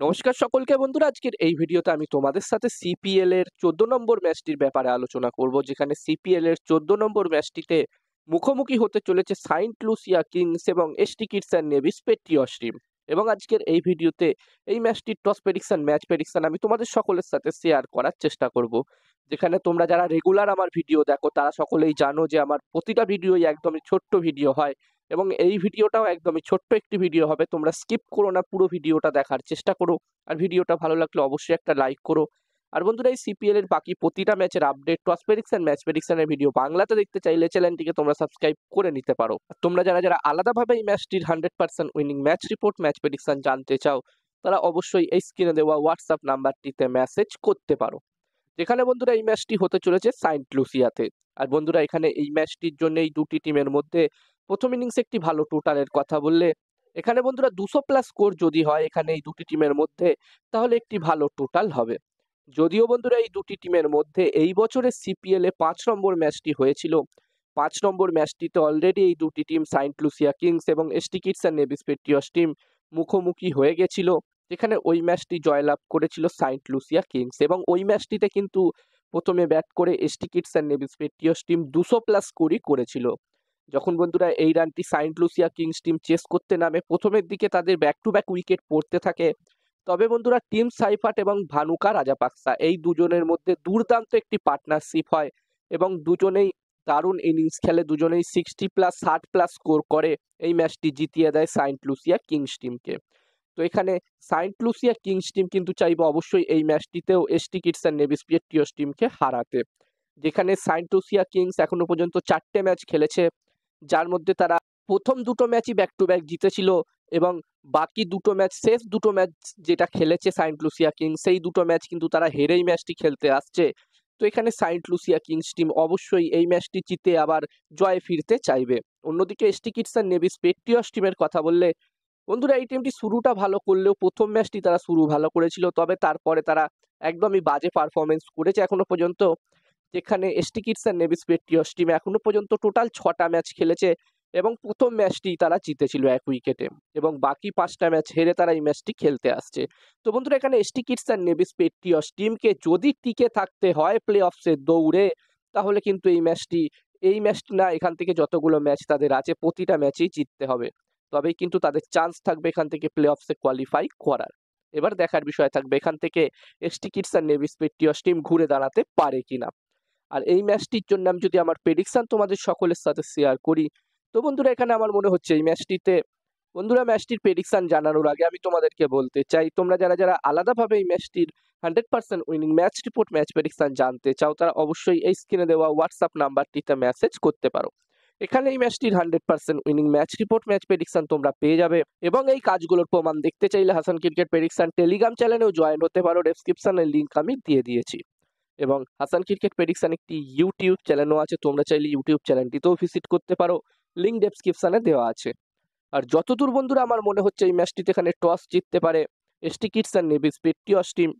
নমস্কার সকলকে বন্ধুরা, আজকের এই ভিডিওতে আমি তোমাদের সাথে সিপিএল এর 14 নম্বর ম্যাচটির ব্যাপারে আলোচনা করব, যেখানে সিপিএল এর 14 নম্বর ম্যাচটিতে মুখোমুখি হতে চলেছে সাইন্ট লুসিয়া কিংস এবং ST Kitts and Nevis Patriots team. এবং আজকের এই ভিডিওতে এই ম্যাচটির টস প্রেডিকশন, ম্যাচ প্রেডিকশন আমি তোমাদের সকলের সাথে শেয়ার করার চেষ্টা করব। যেখানে তোমরা যারা রেগুলার আমার ভিডিও দেখো তারা সকলেই জানো যে আমার প্রতিটা ভিডিওই একদমই ছোট্ট ভিডিও হয়, এবং এই ভিডিওটাও একদমই ছোট্ট একটি ভিডিও হবে। তোমরা স্কিপ করো না, পুরো ভিডিওটা দেখার চেষ্টা করো। আর ভিডিওটা ভালো লাগলে অবশ্যই একটা লাইক করো। আর বন্ধুরা, এই সিপিএল এর বাকি প্রতিটা ম্যাচের আপডেট, টস প্রেডিকশন, ম্যাচ প্রেডিকশনের ভিডিও বাংলাতে দেখতে চাইলে চ্যানেলটিকে তোমরা সাবস্ক্রাইব করে নিতে পারো। আর তোমরা যারা যারা আলাদাভাবে এই ম্যাচটির 100% winning match report, match prediction জানতে চাও, তারা অবশ্যই এই স্ক্রিনে দেওয়া হোয়াটসঅ্যাপ নাম্বারটিতে মেসেজ করতে পারো। যেখানে বন্ধুরা এই ম্যাচটি হতে চলেছে সাইন্ট লুসিয়াতে। আর বন্ধুরা, এখানে এই ম্যাচটির জন্য এই দুটি টিমের মধ্যে প্রথম ইনিংসে একটি ভালো টোটালের কথা বললে, এখানে বন্ধুরা 200+ স্কোর যদি হয় এখানে এই দুটি টিমের মধ্যে, তাহলে একটি ভালো টোটাল হবে। যদিও বন্ধুরা এই দুটি টিমের মধ্যে এই বছরের সিপিএল এ 5 নম্বর ম্যাচটি হয়েছিল, 5 নম্বর ম্যাচটিতে অলরেডি এই দুটি টিম সাইন্ট লুসিয়া কিংস এবং ST Kitts and Nevis Patriots team মুখোমুখি হয়ে গেছিল, যেখানে ওই ম্যাচটি জয়লাভ করেছিল সাইন্ট লুসিয়া কিংস। এবং ওই ম্যাচটিতে কিন্তু প্রথমে ব্যাট করে St Kitts and Nevis Patriots team 200+ স্কোরই করেছিল। যখন বন্ধুরা এই রানটি Saint Lucia Kings team chase করতে নামে, প্রথমের দিকে তাদের ব্যাক টু ব্যাক উইকেট পড়তে থাকে। তবে বন্ধুরা টিম সাইফাট এবং ভানুকা রাজাপাকসা এই দুজনের মধ্যে দুর্দান্ত একটি পার্টনারশিপ হয়, এবং দুজনেই দারুণ ইনিংস খেলে, দুজনেই 60+, 60+ স্কোর করে এই ম্যাচটি জিতিয়ে দেয় সাইন্ট লুসিয়া কিংস টিমকে। তো এখানে সাইন্ট লুসিয়া কিংস টিম কিন্তু চাইবে অবশ্যই এই ম্যাচটিতেও St Kitts and Nevis Patriots টিমকে হারাতে। যেখানে সাইন্ট লুসিয়া কিংস এখনো পর্যন্ত 4টে ম্যাচ খেলেছে, যার মধ্যে তারা প্রথম দুটো ম্যাচই ব্যাক টু ব্যাক জিতেছিল, এবং বাকি দুটো ম্যাচ, শেষ দুটো ম্যাচ যেটা খেলেছে সাইন্ট লুসিয়া কিংস, সেই দুটো ম্যাচ কিন্তু তারা হেরেই ম্যাচটি খেলতে আসছে। তো এখানে সাইন্ট লুসিয়া কিংস টিম অবশ্যই এই ম্যাচটি জিতে আবার জয় ফিরতে চাইবে। অন্যদিকে ST Kitts and Nevis Patriots টিমের কথা বললে, বন্ধুরা এই টিমটি শুরুটা ভালো করলেও প্রথম ম্যাচটি তারা শুরু ভালো করেছিল, তবে তারপরে তারা একদমই বাজে পারফরমেন্স করেছে এখনো পর্যন্ত। যেখানে ST Kitts and Nevis Patriots team এখনো পর্যন্ত টোটাল 6টা ম্যাচ খেলেছে, এবং প্রথম ম্যাচটি তারা জিতেছিল 1 উইকেটে, এবং বাকি 5টা ম্যাচ হেরে তারা এই ম্যাচটি খেলতে আসছে। তো বন্ধুরা, এখানে ST Kitts and Nevis Patriots টিমকে যদি টিকে থাকতে হয় প্লে অফসের দৌড়ে, তাহলে কিন্তু এই ম্যাচটি না, এখান থেকে যতগুলো ম্যাচ তাদের আছে প্রতিটা ম্যাচেই জিততে হবে, তবেই কিন্তু তাদের চান্স থাকবে এখান থেকে প্লে অফসে কোয়ালিফাই করার। এবার দেখার বিষয় থাকবে এখান থেকে ST Kitts and Nevis Patriots team ঘুরে দাঁড়াতে পারে কিনা। আর এই ম্যাচটির জন্য আমি যদি আমার প্রেডিকশন তোমাদের সকলের সাথে শেয়ার করি, তো বন্ধুরা এখানে আমার মনে হচ্ছে এই ম্যাচটিতে, বন্ধুরা ম্যাচটির প্রেডিকশন জানানোর আগে আমি তোমাদেরকে বলতে চাই, তোমরা যারা যারা আলাদাভাবে এই ম্যাচটির 100% winning match report, match prediction জানতে চাও, তারা অবশ্যই এই স্ক্রিনে দেওয়া হোয়াটসঅ্যাপ নাম্বারটিতে মেসেজ করতে পারো। এখানে এই ম্যাচটির 100% winning match report, match prediction তোমরা পেয়ে যাবে, এবং এই কাজগুলোর প্রমাণ দেখতে চাইলে হাসান ক্রিকেট প্রেডিকশন টেলিগ্রাম চ্যানেলেও জয়েন হতে পারো, ডেসক্রিপশনের লিঙ্ক আমি দিয়ে দিয়েছি। এবং হাসান ক্রিকেট প্রেডিকশন একটি ইউটিউব চ্যানেলও আছে, তোমরা চাইলে ইউটিউব চ্যানেলটিতেও ভিজিট করতে পারো, লিঙ্ক ডেসক্রিপশনে দেওয়া আছে। আর যতদূর বন্ধুরা আমার মনে হচ্ছে এই ম্যাচটিতে এখানে টস জিততে পারে ST Kitts and Nevis Patriots team,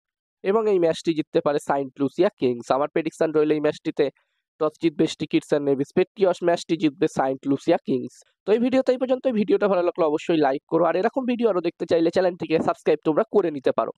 এবং এই ম্যাচটি জিততে পারে সাইন্ট লুসিয়া কিংস। আমার প্রেডিকশন রইল এই ম্যাচটিতে টস জিতবে ST Kitts and Nevis Patriots, ম্যাচটি জিতবে সাইন্ট লুসিয়া কিংস। তো এই ভিডিওতে এই পর্যন্ত। ভিডিওটা ভালো লাগলে অবশ্যই লাইক করো, আর এরকম ভিডিও আরো দেখতে চাইলে চ্যানেলটিকে সাবস্ক্রাইব তোমরা করে নিতে পারো।